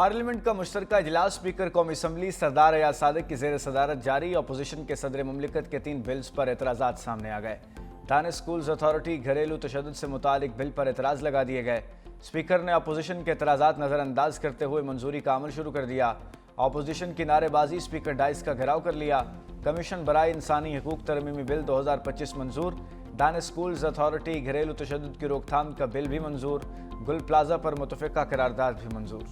Parliament کا مشترکہ اجلاس اسپیکر قومی اسمبلی سردار ایاز صادق کی زیر صدارت جاری۔ اپوزیشن کے صدر مملکت کے 3 بلز پر اعتراضات سامنے آ گئے۔ دانش اسکولز اتھارٹی گھریلو تشدد سے متعلق بل پر اعتراض لگا دیے گئے۔ اسپیکر نے اپوزیشن کے اعتراضات نظر انداز کرتے ہوئے منظوری کا عمل شروع کر دیا۔ اپوزیشن کی نعرے بازی اسپیکر ڈائس کا گھیراؤ کر لیا۔ کمیشن برائے انسانی حقوق ترمیمی بل 2025 منظور۔ دانش اسکولز اتھارٹی گھریلو تشدد کی روک تھام کا بل بھی منظور۔ گل پلازہ پر متفقہ قرارداد بھی منظور۔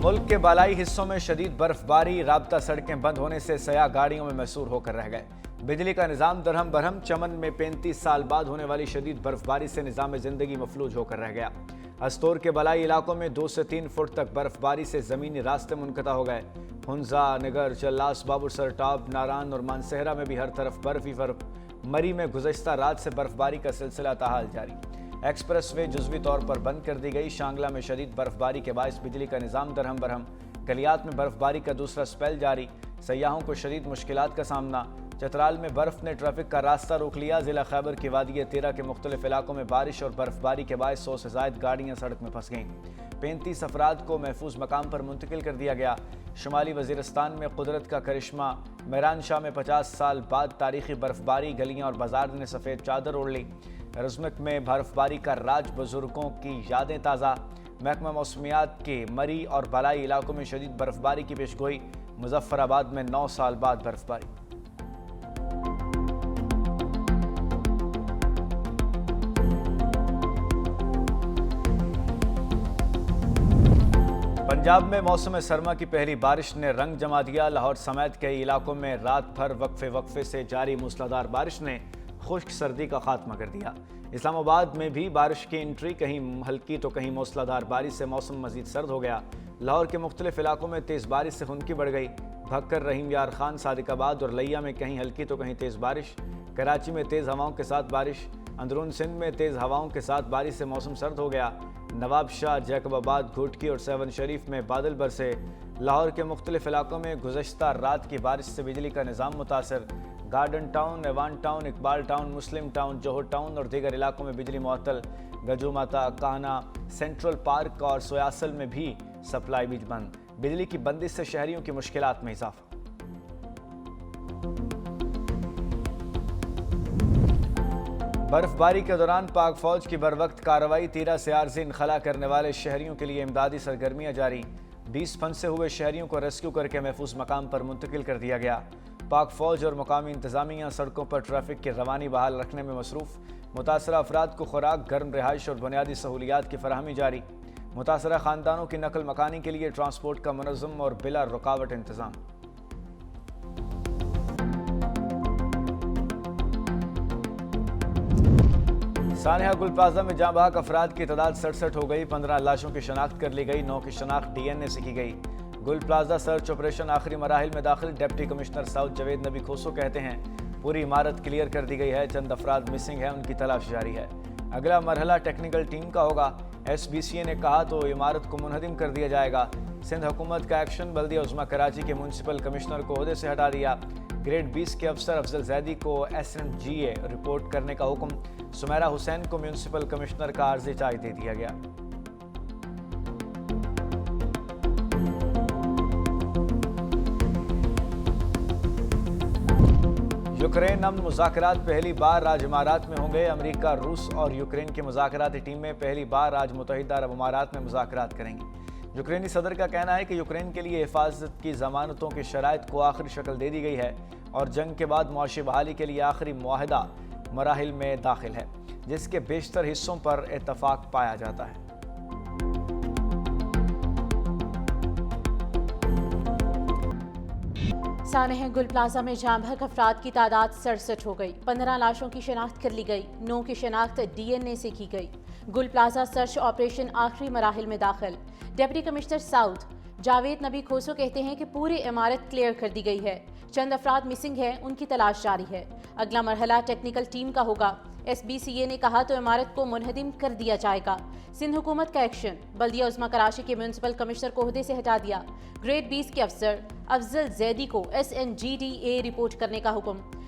ملک کے بالائی حصوں میں شدید برف باری، رابطہ سڑکیں بند ہونے سے سیاح گاڑیوں میں محصور ہو کر رہ گئے۔ بجلی کا نظام درہم برہم، چمن میں 35 سال بعد ہونے والی شدید برف باری سے نظام زندگی مفلوج ہو کر رہ گیا۔ استور کے بالائی علاقوں میں 2 سے 3 فٹ تک برف باری سے زمینی راستے منقطع ہو گئے۔ ہنزا، نگر، چلاس، بابرسر ٹاپ، ناران اور مانسہرہ میں بھی ہر طرف برف ہی برف۔ مری میں گزشتہ رات سے برف باری کا سلسلہ تاحال جاری۔ ایکسپریس وے جزوی طور پر بند کر دی گئی۔ شانگلہ میں شدید برف باری کے باعث بجلی کا نظام درہم برہم۔ گلیات میں برف باری کا دوسرا سپیل جاری، سیاحوں کو شدید مشکلات کا سامنا۔ چترال میں برف نے ٹریفک کا راستہ روک لیا۔ ضلع خیبر کی وادی تیرہ کے مختلف علاقوں میں بارش اور برف باری کے باعث 100 سے زائد گاڑیاں سڑک میں پھنس گئیں۔ 35 افراد کو محفوظ مقام پر منتقل کر دیا گیا۔ شمالی وزیرستان میں قدرت کا کرشمہ۔ میران شاہ میں 50 سال بعد تاریخی برف باری، گلیاں اور بازار نے سفید چادر اوڑھ لی۔ رزمک میں برف باری کا راج، بزرگوں کی یادیں تازہ۔ محکمہ موسمیات کے مری اور بالائی علاقوں میں شدید برف باری کی پیشگوئی۔ مظفر آباد میں 9 سال بعد برف باری۔ پنجاب میں موسم سرما کی پہلی بارش نے رنگ جما دیا۔ لاہور سمیت کئی علاقوں میں رات بھر وقفے سے جاری موسلادھار بارش نے خشک سردی کا خاتمہ کر دیا۔ اسلام آباد میں بھی بارش کی انٹری، کہیں ہلکی تو کہیں موسلادھار بارش سے موسم مزید سرد ہو گیا۔ لاہور کے مختلف علاقوں میں تیز بارش سے خنکی بڑھ گئی۔ بھکر، رحیم یار خان، صادق آباد اور لیا میں کہیں ہلکی تو کہیں تیز بارش۔ کراچی میں تیز ہواؤں کے ساتھ بارش۔ اندرون سندھ میں تیز ہواؤں کے ساتھ بارش سے موسم سرد ہو گیا۔ نواب شاہ، جیکب آباد، گھوٹکی اور سیون شریف میں بادل برسے۔ لاہور کے مختلف علاقوں میں گزشتہ رات کی بارش سے بجلی کا نظام متاثر۔ گارڈن ٹاؤن، ایوان ٹاؤن، اقبال ٹاؤن، مسلم ٹاؤن، جوہر ٹاؤن اور دیگر علاقوں میں بجلی معطل۔ گجو ماتا، کانا، سینٹرل پارک اور سیاسل میں بھی سپلائی بھی بند۔ بجلی کی بندش سے شہریوں کی مشکلات میں اضافہ۔ برف باری کے دوران پاک فوج کی بروقت کارروائی، تیرہ سے عارضی انخلا کرنے والے شہریوں کے لیے امدادی سرگرمیاں جاری۔ 20 پھنسے ہوئے شہریوں کو ریسکیو کر کے محفوظ مقام پر منتقل کر دیا گیا۔ پاک فوج اور مقامی انتظامیہ سڑکوں پر ٹریفک کی روانی بحال رکھنے میں مصروف۔ متاثرہ افراد کو خوراک، گرم رہائش اور بنیادی سہولیات کی فراہمی جاری۔ متاثرہ خاندانوں کی نقل مکانی کے لیے ٹرانسپورٹ کا منظم اور بلا رکاوٹ انتظام۔ سانحہ گل پلازہ میں جاں بحق افراد کی تعداد 67 ہو گئی۔ 15 لاشوں کی شناخت کر لی گئی، 9 کی شناخت ڈی این اے سے کی گئی۔ گل پلازہ سرچ آپریشن آخری مراحل میں داخل۔ ڈپٹی کمشنر ساؤتھ جاوید نبی کھوسو کہتے ہیں پوری عمارت کلیئر کر دی گئی ہے، چند افراد مسنگ ہیں، ان کی تلاش جاری ہے۔ اگلا مرحلہ ٹیکنیکل ٹیم کا ہوگا۔ ایس بی سی اے نے کہا تو عمارت کو منہدم کر دیا جائے گا۔ سندھ حکومت کا ایکشن، بلدیہ عظمیٰ کراچی کے میونسپل کمشنر کو عہدے سے ہٹا دیا۔ گریڈ 20 کے افسر افضل زیدی کو ایس این جی اے رپورٹ کرنے کا حکم۔ سمیرہ حسین کو میونسپل کمشنر کا عارضی چارج دے دیا گیا۔ یوکرین امن مذاکرات پہلی بار آج امارات میں ہوں گے۔ امریکہ، روس اور یوکرین کی مذاکراتی ٹیمیں پہلی بار آج متحدہ عرب امارات میں مذاکرات کریں گی۔ یوکرینی صدر کا کہنا ہے کہ یوکرین کے لیے حفاظت کی ضمانتوں کی شرائط کو آخری شکل دے دی گئی ہے اور جنگ کے بعد معاشی بحالی کے لیے آخری معاہدہ مراحل میں داخل ہے، جس کے بیشتر حصوں پر اتفاق پایا جاتا ہے۔ سانحہ گل پلازہ میں جاں بحق افراد کی تعداد 67 ہو گئی۔ 15 لاشوں کی شناخت کر لی گئی، 9 کی شناخت ڈی این اے سے کی گئی۔ گل پلازہ سرچ آپریشن آخری مراحل میں داخل۔ ڈپٹی کمشنر ساؤتھ جاوید نبی کھوسو کہتے ہیں کہ پوری عمارت کلیئر کر دی گئی ہے، چند افراد مسنگ ہیں، ان کی تلاش جاری ہے۔ اگلا مرحلہ ٹیکنیکل ٹیم کا ہوگا۔ ایس بی سی اے نے کہا تو عمارت کو منہدم کر دیا جائے گا۔ سندھ حکومت کا ایکشن، بلدیہ عظمیٰ کراچی کے میونسپل کمشنر کو عہدے سے ہٹا دیا۔ گریڈ 20 کے افسر افضل زیدی کو S N G D A report کرنے کا حکم۔